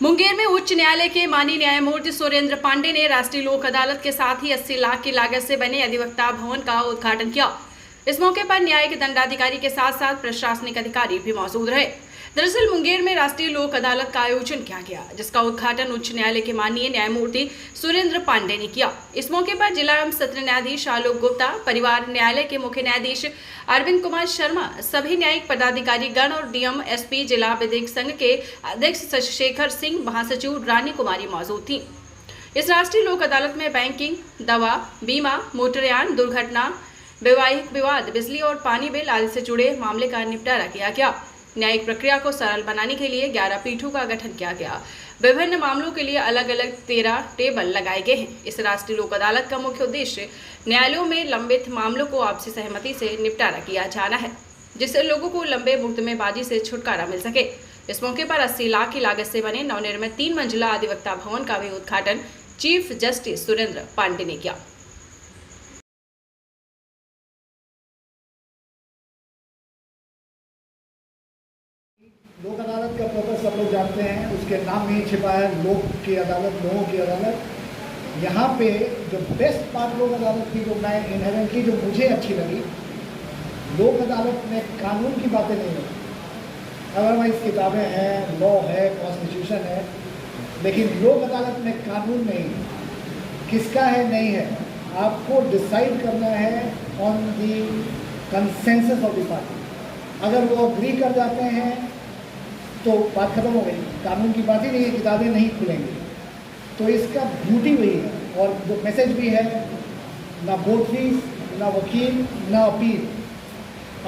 मुंगेर में उच्च न्यायालय के माननीय न्यायमूर्ति सुरेंद्र पांडे ने राष्ट्रीय लोक अदालत के साथ ही 80 लाख की लागत से बने अधिवक्ता भवन का उद्घाटन किया। इस मौके पर न्यायिक दंडाधिकारी के साथ साथ प्रशासनिक अधिकारी भी मौजूद रहे। दरअसल मुंगेर में राष्ट्रीय लोक अदालत का आयोजन किया गया, जिसका उद्घाटन उच्च न्यायालय के माननीय न्यायमूर्ति सुरेंद्र पांडे ने किया। इस मौके पर जिला एवं सत्र न्यायाधीश आलोक गुप्ता, परिवार न्यायालय के मुख्य न्यायाधीश अरविंद कुमार शर्मा, सभी न्यायिक पदाधिकारी गण और डीएम, एसपी, जिला विधिक संघ के अध्यक्ष शशिशेखर सिंह, महासचिव रानी कुमारी मौजूद थी। इस राष्ट्रीय लोक अदालत में बैंकिंग, दवा, बीमा, मोटरयान दुर्घटना, वैवाहिक विवाद, बिजली और पानी बिल आदि से जुड़े मामले का निपटारा किया गया। न्यायिक प्रक्रिया को सरल बनाने के लिए 11 पीठों का गठन किया गया। विभिन्न मामलों के लिए अलग अलग 13 टेबल लगाए गए हैं। इस राष्ट्रीय लोक अदालत का मुख्य उद्देश्य न्यायालयों में लंबित मामलों को आपसी सहमति से निपटारा किया जाना है, जिससे लोगों को लंबे मुकदमेबाजी से छुटकारा मिल सके। इस मौके पर 80 लाख की लागत से बने नवनिर्मित 3 मंजिला अधिवक्ता भवन का भी उद्घाटन चीफ जस्टिस सुरेंद्र पांडे ने किया। लोक अदालत का पर्पस सब लोग जानते हैं, उसके नाम में ही छिपा है लोक की अदालत, लोगों की अदालत। यहाँ पे जो बेस्ट पार्ट लोक अदालत की, जो मैं इनहेरेंटली जो मुझे अच्छी लगी, लोक अदालत में कानून की बातें नहीं होती। अदरवाइज किताबें हैं, लॉ है, कॉन्स्टिट्यूशन है, लेकिन लोक अदालत में कानून नहीं है। किसका है नहीं है, आपको डिसाइड करना है on the consensus of the party. अगर वो अग्री कर जाते हैं तो बात खत्म हो गई, कानून की बात ही नहीं है, किताबें नहीं खुलेंगी। तो इसका ब्यूटी वही है, और जो मैसेज भी है, ना बोर्ड फीस, ना वकील, ना appeal.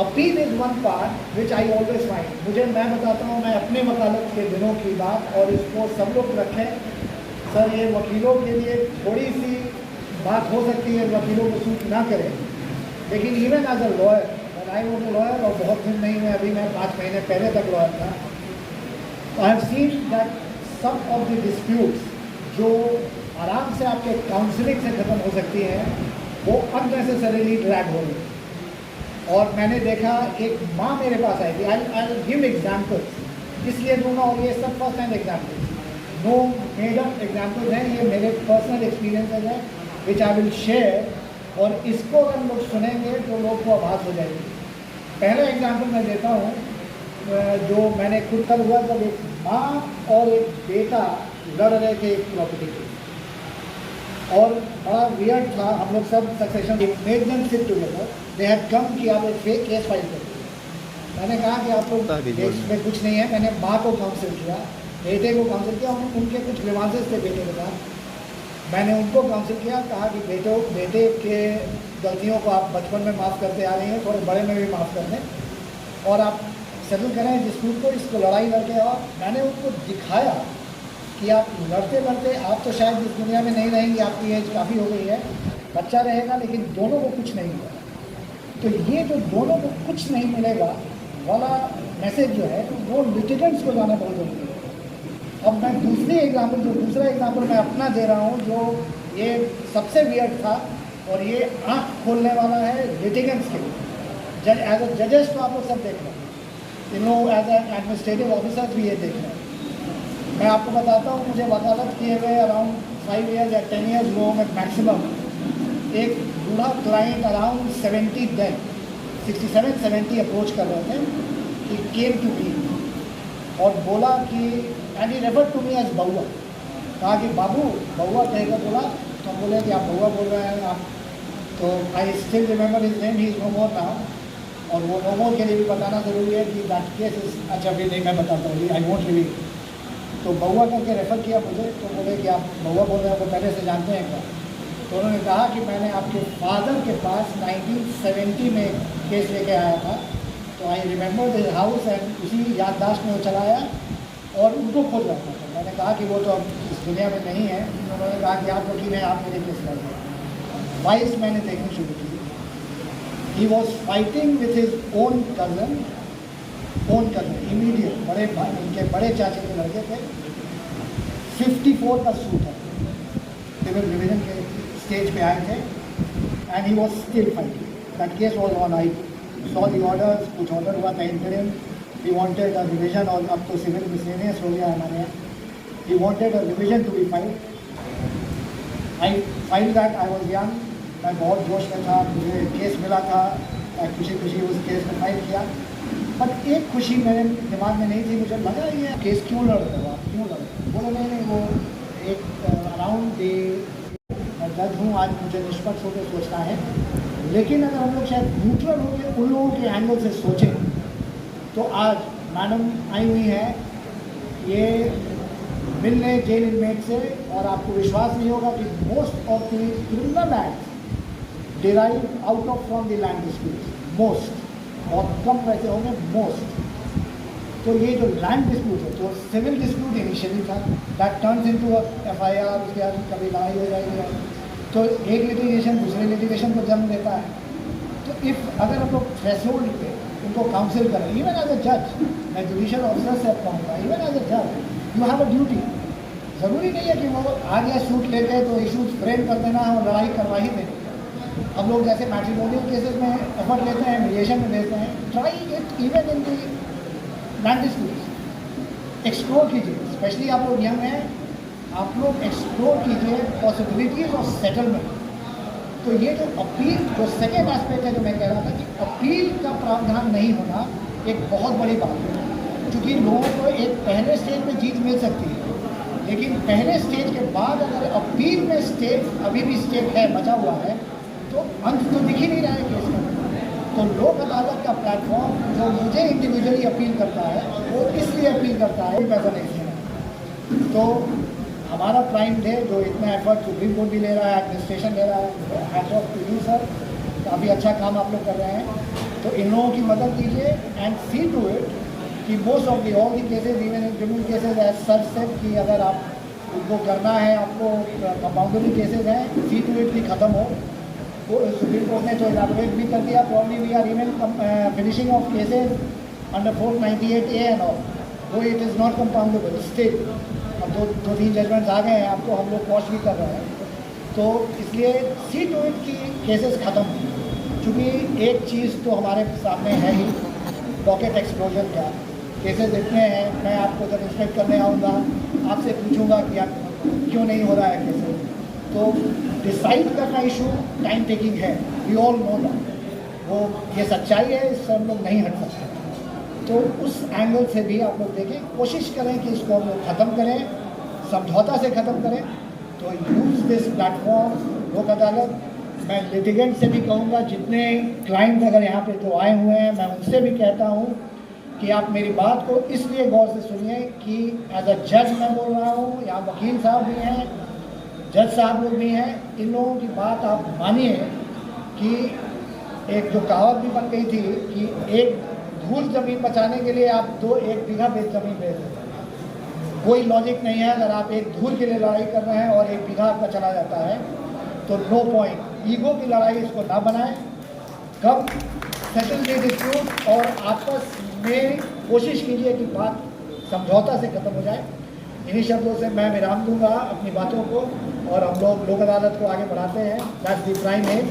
Appeal is one part which I always find. मैं बताता हूँ, मैं अपने वकालत के दिनों की बात, और इसको सब लोग रखें। सर, ये वकीलों के लिए थोड़ी सी बात हो सकती है, वकीलों को सूट ना करें, लेकिन even as a lawyer, I was a lawyer, और बहुत दिन नहीं हुए, अभी मैं 5 महीने पहले तक लॉयर था। I have seen that some of the disputes जो आराम से आपके काउंसलिंग से ख़त्म हो सकती हैं, वो अननेसेसरीली ड्रैग हो रही। और मैंने देखा, एक माँ मेरे पास आई थी, आई गिव एग्जाम्पल्स, इसलिए दूंगा, और ये सब first hand examples, know made up examples हैं, ये मेरे पर्सनल एक्सपीरियंसेस हैं विच आई विल शेयर, और इसको अगर लोग सुनेंगे तो लोग को आभास हो जाएगी। पहला एग्जाम्पल मैं देता हूँ, जो मैंने खुद कल हुआ, जब एक माँ और एक बेटा लड़ रहे थे एक प्रॉपर्टी के, और बड़ा वियर्ड था। हम लोग सब succession made them sit together, they had come कि आप एक फेक केस फाइल करते। मैंने कहा कि आप लोग इसमें कुछ नहीं है। मैंने माँ को काउंसिल किया, बेटे को काउंसिल किया, उनके कुछ ग्रीवांसेस थे बेटे के साथ, मैंने उनको काउंसिल किया, कहा कि बेटे के गलतियों को आप बचपन में माफ़ करते आ रही हैं, थोड़े बड़े में भी माफ़ कर दें, और आप सेटल करें डिस्प्यूट को, इसको लड़ाई लड़के। और मैंने उनको दिखाया कि आप लड़ते लड़ते, आप तो शायद इस दुनिया में नहीं रहेंगे, आपकी एज काफ़ी हो गई है, बच्चा रहेगा, लेकिन दोनों को कुछ नहीं मिलेगा। तो ये जो दोनों को कुछ नहीं मिलेगा वाला मैसेज जो है, तो वो लिटिगेंट्स को जाना बहुत जरूरी है। अब मैं दूसरा एग्जाम्पल मैं अपना दे रहा हूँ, जो ये सबसे वियर्ड था, और ये आँख खोलने वाला है लिटिगेंट्स के लिए। एज अ जजेस तो आप लोग सब देख रहे हैं, इन लोग एज एडमिनिस्ट्रेटिव ऑफिसर भी ये देख रहे हैं। मैं आपको बताता हूँ, मुझे वकालत किए हुए अराउंड 5 ईयर्स या 10 ईयर्स लोगों में मैक्सिमम, एक बूढ़ा क्लाइंट अराउंड 67-70 अप्रोच कर रहे थे कि केम टू मी, और बोला कि and he refer to me as बउआ। कहा कि बाबू, बउआ कहेगा, बोला तो हम बोले कि आप बउआ बोल रहे हैं आप, तो I still remember his name, he is no more now. और वो नो मोर के लिए भी बताना ज़रूरी है कि दैट केस इज, अच्छा भी नहीं, मैं बताता हूँ, आई वोंट रिवील। तो बउआ करके रेफ़र किया मुझे, तो बोले कि आप बउआ बोल रहे हैं, वो पहले से जानते हैं क्या? तो उन्होंने कहा कि मैंने आपके फादर के पास 1970 में केस लेके आया था, तो I remember this house, and उसी याददाश्त में वो चलाया और उनको खोज रहा था। मैंने कहा कि वो तो अब इस दुनिया में नहीं है। उन्होंने कहा कि आप वकील हैं, आप मेरे केस लड़ें। वाइस मैंने देखनी शुरू की। He was fighting with his own cousin, immediate, बड़े भाई, उनके बड़े चाचे के लड़के थे। 54 का सूट है, सिविल डिवीजन के स्टेज पे आए थे, and he was still fighting. That case was on. I saw the orders, कुछ ऑर्डर हुआ था interim, we wanted a revision, और अब तो सिविल मिसलेनियस हो गया हमारे यहाँ। He wanted a revision to be filed. I filed that. I was young. मैं बहुत जोश में था, मुझे केस मिला था, मैं खुशी खुशी उस केस में फाइल किया। बट एक खुशी मेरे दिमाग में नहीं थी, मुझे लगा ये केस क्यों लड़ रहे हो आप, क्यों लड़ रहे हो? बोले नहीं वो एक अराउंड डे मैं जज हूँ, आज मुझे निष्पक्ष होकर सोचना है। लेकिन अगर हम लोग शायद न्यूट्रल होकर उन लोगों के एंगल से सोचें तो आज मैडम आई हुई हैं ये मिलने जेल इनमेट से, और आपको विश्वास नहीं होगा कि most of the criminal act derive out of from the land dispute, most, बहुत कम वैसे होंगे मोस्ट। तो ये जो लैंड डिस्प्यूट है, तो सिविल डिस्प्यूट इनिशियली था, दैट टर्न्स इनटू FIR, उसके बाद कभी लड़ाई हो जाएगी, तो एक लिटिगेशन दूसरे लिटिगेशन को जन्म देता है। तो इफ़ अगर हम लोग थ्रेशोल्ड पे उनको काउंसिल करें, इवन एज अ जज, मैं जुडिशियल ऑफिसर से कहूँगा, इवन एज अ जज यू हैव अ ड्यूटी। ज़रूरी नहीं है कि वो आ गया सूट लेके तो इशूज फ्रेम कर देना और लड़ाई करवा ही देनी। हम लोग जैसे मैट्रिमोनियल केसेस में एफर्ट लेते हैं, मीडिएशन में देते हैं, try it even in the land disputes, explore कीजिए, स्पेशली आप लोग यंग हैं, आप लोग एक्सप्लोर कीजिए पॉसिबिलिटीज ऑफ सेटलमेंट। तो ये जो अपील, जो सेकेंड एस्पेक्ट है जो मैं कह रहा था कि अपील का प्रावधान नहीं होना एक बहुत बड़ी बात है, क्योंकि लोगों को एक पहले स्टेज में जीत मिल सकती है, लेकिन पहले स्टेज के बाद अगर अपील में स्टेज अभी भी स्टेज है, बचा हुआ है, तो अंत तो दिख ही नहीं रहा है केस का। तो लोक अदालत का प्लेटफॉर्म जो मुझे इंडिविजुअली अपील करता है, वो इसलिए अपील करता है पैसा नहीं देना। तो हमारा क्लाइंट है जो इतना एफर्ट सुप्रीम कोर्ट भी ले रहा है, एडमिनिस्ट्रेशन ले रहा है, hats off to you sir, काफ़ी अच्छा काम आप लोग कर रहे हैं। तो इन लोगों की मदद कीजिए एंड सी टू इट कि most of the all the cases, even in criminal cases as sir said कि अगर आप उनको करना है, आपको कंपाउंडरी केसेज हैं, सी टू इट भी ख़त्म हो। वो सुप्रीम कोर्ट ने तो इलाबोरेट भी कर दिया, probably we are even finishing off cases under 498A and all, वो it is not compoundable still. अब दो तीन जजमेंट्स आ गए हैं, आपको हम लोग कॉस्ट भी कर रहे हैं। तो इसलिए सी टू इट की केसेस ख़त्म हुई, चूँकि एक चीज़ तो हमारे सामने है ही, पॉकेट एक्सप्लोजन का केसेस इतने हैं। मैं आपको जब इंस्पेक्ट करने आऊँगा आपसे पूछूंगा कि आप क्यों नहीं हो रहा है केसेस, तो डिसाइड करना इशू टाइम टेकिंग है, वी ऑल नो दैट, वो ये सच्चाई है, इससे हम लोग नहीं हट सकते। तो उस एंगल से भी आप लोग देखें, कोशिश करें कि इसको हम लोग ख़त्म करें, समझौता से ख़त्म करें। तो यूज़ दिस प्लेटफॉर्म लोक अदालत। मैं लिटिगेंट से भी कहूँगा, जितने क्लाइंट अगर यहाँ पे जो आए हुए हैं, मैं उनसे भी कहता हूँ कि आप मेरी बात को इसलिए गौर से सुनिए कि एज अ जज मैं बोल रहा हूँ, यहाँ वकील साहब भी हैं, जज साहब लोग भी हैं, इन लोगों की बात आप मानिए कि एक जो कहावत भी बन गई थी कि एक धूल ज़मीन बचाने के लिए आप 1 बीघा बेच ज़मीन बेच देते हैं। कोई लॉजिक नहीं है। अगर आप एक धूल के लिए लड़ाई कर रहे हैं और 1 बीघा आपका चला जाता है तो नो पॉइंट। ईगो की लड़ाई इसको ना बनाएं, कब सेटल द डिस्प्यूट और आपस में कोशिश कीजिए कि बात समझौता से ख़त्म हो जाए। इन्हीं शब्दों से मैं विराम दूंगा अपनी बातों को, और हम लोग लोक अदालत को आगे बढ़ाते हैं। That's the prime M.